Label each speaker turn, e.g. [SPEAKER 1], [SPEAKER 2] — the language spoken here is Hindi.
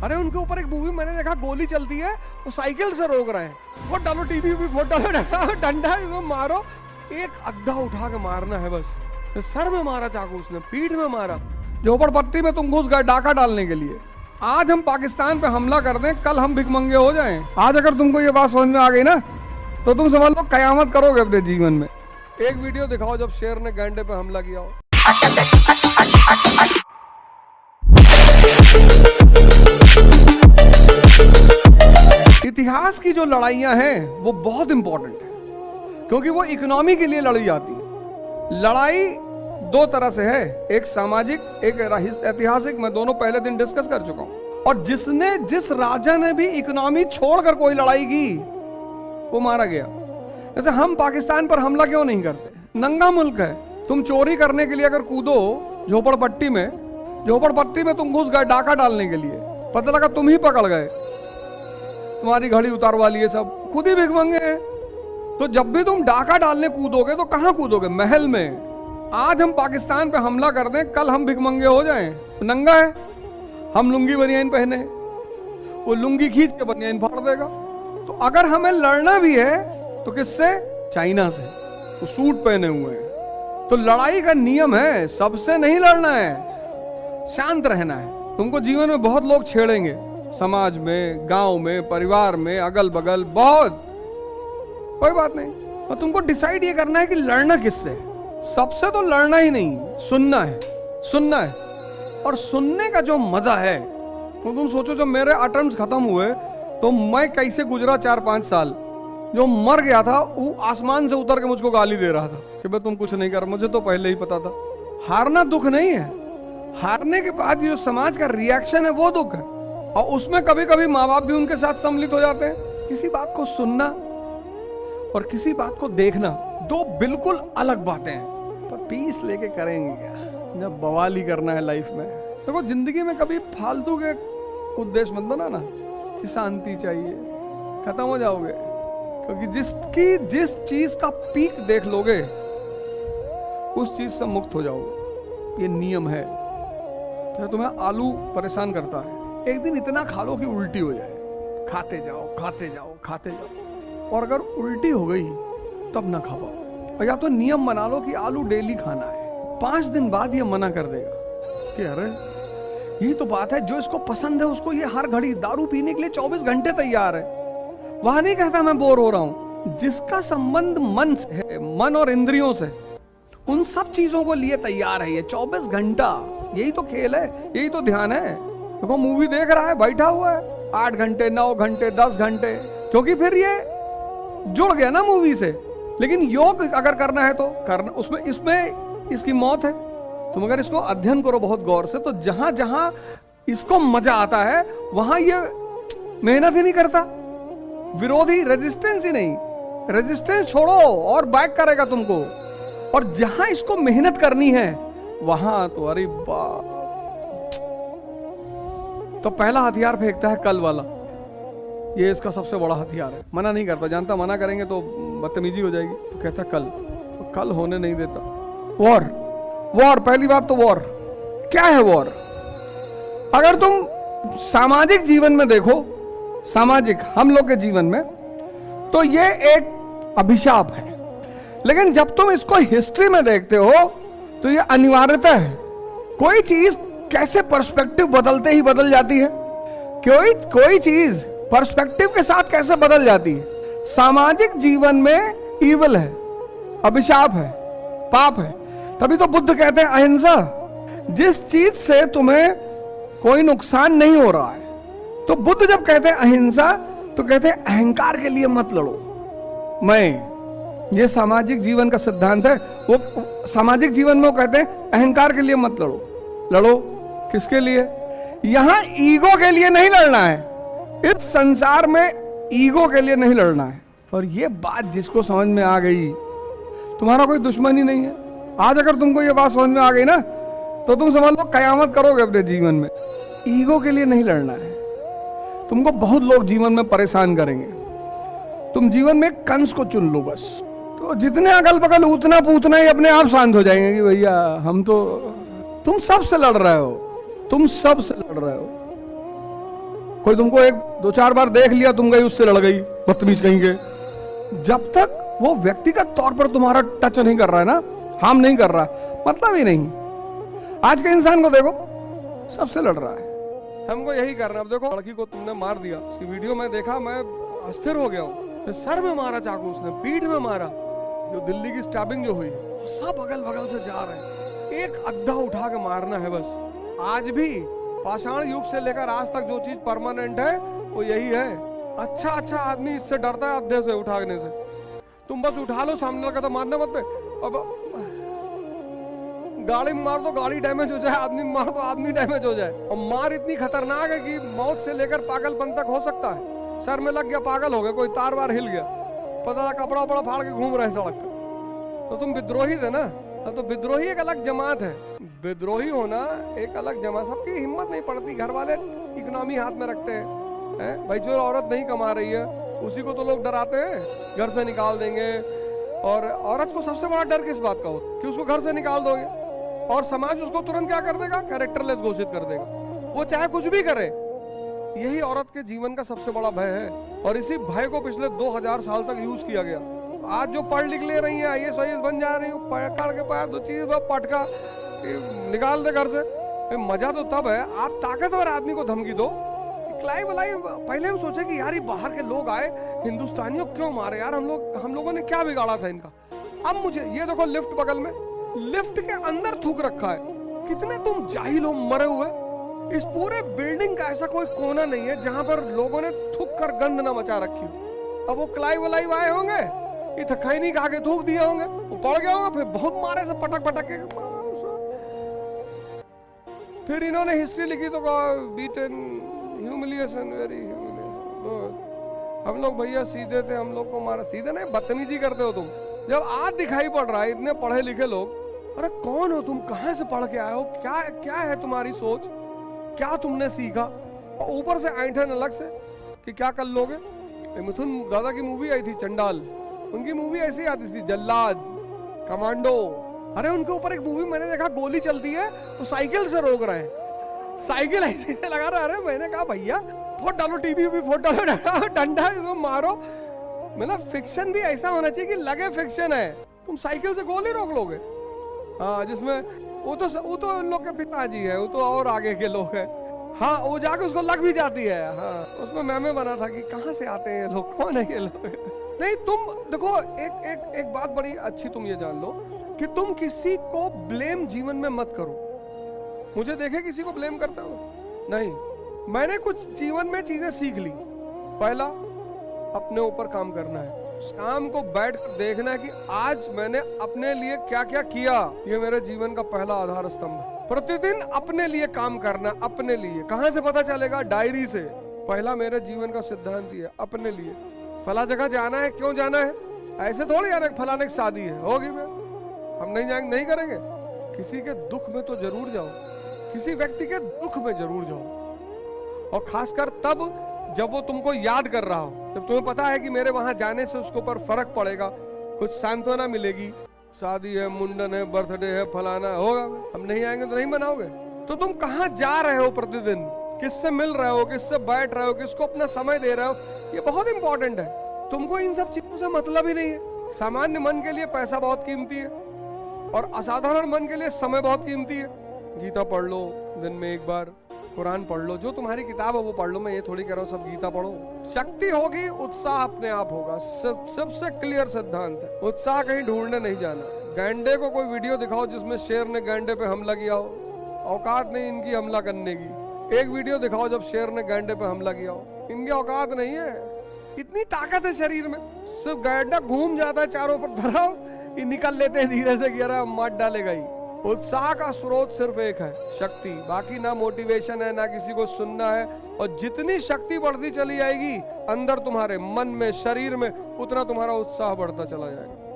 [SPEAKER 1] अरे उनके ऊपर एक मूवी मैंने देखा, गोली चलती है वो साइकिल से रोक रहे हैं, फोट डालो टीवी भी, फोट डालो डंडा इसको मारो, एक अद्धा उठा के मारना है बस। तो सर में मारा चाकू उसने, पीठ में मारा। झोपड़पट्टी में तुम घुस गए डाका डालने के लिए। आज हम पाकिस्तान पे हमला कर दें, कल हम भिखमंगे हो जाएं। आज अगर तुमको ये बात समझ में आ गई ना तो तुम समझ लो कयामत करोगे अपने जीवन में। एक वीडियो दिखाओ जब शेर ने गैंडे पे हमला किया हो। इतिहास की जो लड़ाइयां हैं वो बहुत इंपॉर्टेंट है, क्योंकि वो इकोनॉमी के लिए लड़ी जाती है। लड़ाई दो तरह से है, एक सामाजिक, एक ऐतिहासिक। मैं दोनों पहले दिन डिस्कस कर चुका हूं। और जिस राजा ने भी इकोनॉमी छोड़कर कोई लड़ाई की वो मारा गया। जैसे हम पाकिस्तान पर हमला क्यों नहीं करते? नंगा मुल्क है। तुम चोरी करने के लिए अगर कूदो झोपड़पट्टी में तुम घुस गए डाका डालने के लिए, पता लगा तुम ही पकड़ गए, तुम्हारी घड़ी उतारवा लिए, सब खुद ही भिखमंगे हैं। तो जब भी तुम डाका डालने कूदोगे तो कहां कूदोगे? महल में। आज हम पाकिस्तान पे हमला कर दें, कल हम भिखमंगे हो जाएं। नंगा है, हम लुंगी बनियान पहने, वो लुंगी खींच के बनियान फाड़ देगा। तो अगर हमें लड़ना भी है तो किससे? चाइना से। वो सूट पहने हुए हैं। तो लड़ाई का नियम है, सबसे नहीं लड़ना है, शांत रहना है। तुमको जीवन में बहुत लोग छेड़ेंगे, समाज में, गांव में, परिवार में, अगल बगल, बहुत, कोई बात नहीं। और तुमको डिसाइड ये करना है कि लड़ना किससे। सबसे तो लड़ना ही नहीं, सुनना है। और सुनने का जो मजा है, तो तुम सोचो जब मेरे अटेम्प्ट्स खत्म हुए तो मैं कैसे गुजरा 4-5 साल। जो मर गया था वो आसमान से उतर के मुझको गाली दे रहा था कि भाई तुम कुछ नहीं कर। मुझे तो पहले ही पता था। हारना दुख नहीं है, हारने के बाद जो समाज का रिएक्शन है वो दुख है। और उसमें कभी कभी माँ बाप भी उनके साथ सम्मिलित हो जाते हैं। किसी बात को सुनना और किसी बात को देखना दो बिल्कुल अलग बातें हैं। पर पीस लेके करेंगे क्या जब बवाल ही करना है लाइफ में? देखो जिंदगी में कभी फालतू के उद्देश्य मत बनाना कि शांति चाहिए, खत्म हो जाओगे। क्योंकि जिस चीज का पीक देख लोगे उस चीज से मुक्त हो जाओगे। ये नियम है। तो तुम्हें आलू परेशान करता है, एक दिन इतना खा लो कि उल्टी हो जाए। खाते जाओ। और अगर उल्टी हो गई तब ना खाओ। और या तो नियम बना लो कि आलू डेली खाना है। 5 दिन बाद ये मना कर देगा कि अरे यही तो बात है, जो इसको पसंद है उसको ये हर घड़ी दारू पीने के लिए 24 घंटे तैयार है। वह नहीं कहता मैं बोर हो रहा हूं। जिसका संबंध मन से है, मन और इंद्रियों से, उन सब चीजों को लिए तैयार है ये 24 घंटा। यही तो खेल है, यही तो ध्यान है। देखो मूवी देख रहा है, बैठा हुआ है 8 घंटे, 9 घंटे, 10 घंटे, क्योंकि फिर ये जुड़ गया ना मूवी से। लेकिन योग अगर करना है तो करना, उसमें इसमें इसकी मौत है। तुम अगर इसको अध्ययन करो बहुत गौर से तो जहां जहां इसको मजा आता है वहां ये मेहनत ही नहीं करता, विरोधी, रेजिस्टेंस ही नहीं। रेजिस्टेंस छोड़ो और बैक करेगा तुमको। और जहां इसको मेहनत करनी है वहां तो अरे बाप। तो पहला हथियार फेंकता है कल वाला। ये इसका सबसे बड़ा हथियार है। मना नहीं करता, जानता मना करेंगे तो बदतमीजी हो जाएगी, तो कहता कल, तो कल होने नहीं देता। वॉर, पहली बात तो वॉर। क्या है वॉर? अगर तुम सामाजिक जीवन में देखो, सामाजिक हम लोग के जीवन में, तो ये एक अभिशाप है। लेकिन जब तुम इसको हिस्ट्री में देखते हो तो ये अनिवार्यता है। कोई चीज कैसे पर्सपेक्टिव बदलते ही बदल जाती है। कोई चीज पर्सपेक्टिव के साथ कैसे बदल जाती है। सामाजिक जीवन में ईविल है, अभिशाप है, पाप है। तभी तो बुद्ध कहते हैं अहिंसा। जिस चीज से तुम्हें कोई नुकसान नहीं हो रहा है, तो बुद्ध जब कहते हैं अहिंसा तो कहते हैं अहंकार के लिए मत लड़ो। ये सामाजिक जीवन का सिद्धांत है। वो सामाजिक जीवन में वो कहते हैं अहंकार के लिए मत लड़ो। किसके लिए? यहां ईगो के लिए नहीं लड़ना है। इस संसार में ईगो के लिए नहीं लड़ना है। और ये बात जिसको समझ में आ गई, तुम्हारा कोई दुश्मन ही नहीं है। आज अगर तुमको ये बात समझ में आ गई ना तो तुम समझ लो कयामत करोगे अपने जीवन में। ईगो के लिए नहीं लड़ना है। तुमको बहुत लोग जीवन में परेशान करेंगे, तुम जीवन में कंस को चुन लो बस। तो जितने अगल बगल उतना पूतना ही अपने आप शांत हो जाएंगे कि भैया हम तो, तुम सबसे लड़ रहे हो, तुम सबसे लड़ रहे हो। कोई तुमको एक दो चार बार देख लिया, तुम गई उससे लड़ गई, बदतमीज कहीं के, जब तक वो व्यक्तिगत तौर पर तुम्हारा टच नहीं कर रहा है ना, हार्म नहीं कर रहा, मतलब ही नहीं। आज के इंसान को देखो, सबसे लड़ रहा है, हमको यही करना। अब देखो लड़की को तुमने मार दिया, उसकी वीडियो में देखा, मैं अस्थिर हो गया हूँ। सर में मारा चाकू उसने, पीठ में मारा, जो दिल्ली की स्टैबिंग जो हुई, सब अगल बगल से जा रहे हैं, एक अद्धा उठा के मारना है बस। आज भी पाषाण युग से लेकर आज तक जो चीज परमानेंट है वो यही है। अच्छा आदमी इससे डरता है अद्धे से उठाने से। तुम बस उठा लो, सामने लगा तो मारना मत पे। अब गाड़ी में मार दो गाड़ी डैमेज हो जाए, आदमी में मार दो आदमी डैमेज हो जाए। और मार इतनी खतरनाक है कि मौत से लेकर पागलपन तक हो सकता है। सर में लग गया, पागल हो गया, कोई तार वार हिल गया, पता लगा कपड़ा वपड़ा फाड़ के घूम रहे सड़क पे, तो तुम विद्रोही थे ना। अब तो विद्रोही एक अलग जमात है, विद्रोही होना एक अलग जमात। सबकी हिम्मत नहीं पड़ती, घर वाले इकोनॉमी हाथ में रखते हैं। भाई जो औरत नहीं कमा रही है उसी को तो लोग डराते हैं, घर से निकाल देंगे। और औरत को सबसे बड़ा डर किस बात का होता कि उसको घर से निकाल दोगे, और समाज उसको तुरंत क्या कर देगा, कैरेक्टरलेस घोषित कर देगा, वो चाहे कुछ भी करे। यही औरत के जीवन का सबसे बड़ा भय है, और इसी भय को पिछले 2000 साल तक यूज किया गया। आज जो पढ़ लिख ले रही है, IAS बन जा रही हूँ, पकड़ के पाया दो चीज पटका निकाल दे घर से। मजा तो तब है आप ताकतवर आदमी को धमकी दो। इकलाई बलाई पहले हम सोचे कि यार ये बाहर के लोग आए, हिंदुस्तानियों क्यों मारे यार, हम लोगों ने क्या बिगाड़ा था इनका। अब मुझे ये देखो, लिफ्ट बगल में, लिफ्ट के अंदर थूक रखा है। कितने तुम जाहिल हो मरे हुए। इस पूरे बिल्डिंग का ऐसा कोई कोना नहीं है जहां पर लोगों ने थूक कर गंद ना मचा रखी। अब वो क्लाई वलाई आए होंगे, ये थकाई नहीं खा के थूक दिए होंगे, वो पड़ गया होगा, फिर बहुत मारे से पटक पटक के, फिर इन्होंने हिस्ट्री लिखी तो बीटन, ह्यूमिलिएशन, वेरी ह्यूमिलिएशन। हम लोग भैया सीधे थे, हम लोग को मारा। सीधे नहीं, बदतमीजी करते हो तुम। जब आज दिखाई पड़ रहा है इतने पढ़े लिखे लोग, अरे कौन हो तुम, कहां से पढ़ के आए हो, क्या क्या है तुम्हारी सोच, क्या तुमने सीखा, और ऊपर से ऐंठन अलग से कि क्या कर लोगे। मिथुन दादा की मूवी आई थी चंडाल, उनकी मूवी ऐसी आती थी, जल्लाद, कमांडो। अरे उनके ऊपर एक मूवी मैंने देखा, गोली चलती है वो साइकिल से रोक रहे हैं, साइकिल ऐसे से लगा रहा है। मैंने कहा भैया फोट डालो, टीवी भी फोट डालो, डंडा इसको मारो। मतलब फिक्शन भी ऐसा होना चाहिए कि लगे फिक्शन है। तुम साइकिल से गोली रोक लोगे? हाँ, जिसमें वो तो उन लोग के पिताजी है, वो तो और आगे के लोग हैं। हाँ, वो जाके उसको लग भी जाती है। हाँ, उसमें मैंने बना था कि कहाँ से आते हैं लोग, कौन है ये लोग। नहीं, तुम देखो, एक बात बड़ी अच्छी तुम ये जान लो कि तुम किसी को ब्लेम जीवन में मत करो। मुझे देखे किसी को ब्लेम करते हो नहीं। मैंने कुछ जीवन में चीजें सीख ली। पहला, अपने ऊपर काम करना है। शाम को बैठ कर देखना है कि आज मैंने अपने लिए क्या क्या किया। ये मेरे जीवन का पहला आधार स्तंभ है। प्रतिदिन अपने लिए काम करना, अपने लिए। कहां से पता चलेगा? डायरी से। पहला मेरे जीवन का सिद्धांत ही है, अपने लिए। फला जगह जाना है, क्यों जाना है? ऐसे थोड़ी जाना है फलाने की शादी है, होगी मैं, हम नहीं जाएंगे, नहीं करेंगे। किसी के दुख में तो जरूर जाओ, किसी व्यक्ति के दुख में जरूर जाओ, और खासकर तब जब वो तुमको याद कर रहा हो, जब तुम्हें पता है कि मेरे वहां जाने से उसके ऊपर फर्क पड़ेगा, कुछ सांत्वना मिलेगी। शादी है, मुंडन है, बर्थडे है, फलाना होगा, हम नहीं आएंगे तो नहीं मनाओगे। तो तुम कहाँ जा रहे हो प्रतिदिन, किससे मिल रहे हो, किससे बैठ रहे हो, किसको अपना समय दे रहे हो, ये बहुत इंपॉर्टेंट है। तुमको इन सब चीजों से मतलब ही नहीं है। सामान्य मन के लिए पैसा बहुत कीमती है, और असाधारण मन के लिए समय बहुत कीमती है। गीता पढ़ लो दिन में एक बार, कुरान पढ़ लो, जो तुम्हारी किताब है वो पढ़ लो। मैं ये थोड़ी कह रहा हूँ सब गीता पढ़ो। शक्ति होगी, उत्साह अपने आप होगा। सबसे क्लियर सिद्धांत है, उत्साह कहीं ढूंढने नहीं जाना। गैंडे को कोई वीडियो दिखाओ जिसमें शेर ने गैंडे पे हमला किया हो, औकात नहीं इनकी हमला करने की। एक वीडियो दिखाओ जब शेर ने गैंडे पे हमला किया हो, इनकी औकात नहीं है। इतनी ताकत है शरीर में, सिर्फ गैंडा घूम जाता है चारों पर धराओ, ये निकल लेते हैं धीरे से, गिरा मार डालेगा ही। उत्साह का स्रोत सिर्फ एक है, शक्ति। बाकी ना मोटिवेशन है, ना किसी को सुनना है। और जितनी शक्ति बढ़ती चली जाएगी अंदर तुम्हारे मन में, शरीर में, उतना तुम्हारा उत्साह बढ़ता चला जाएगा।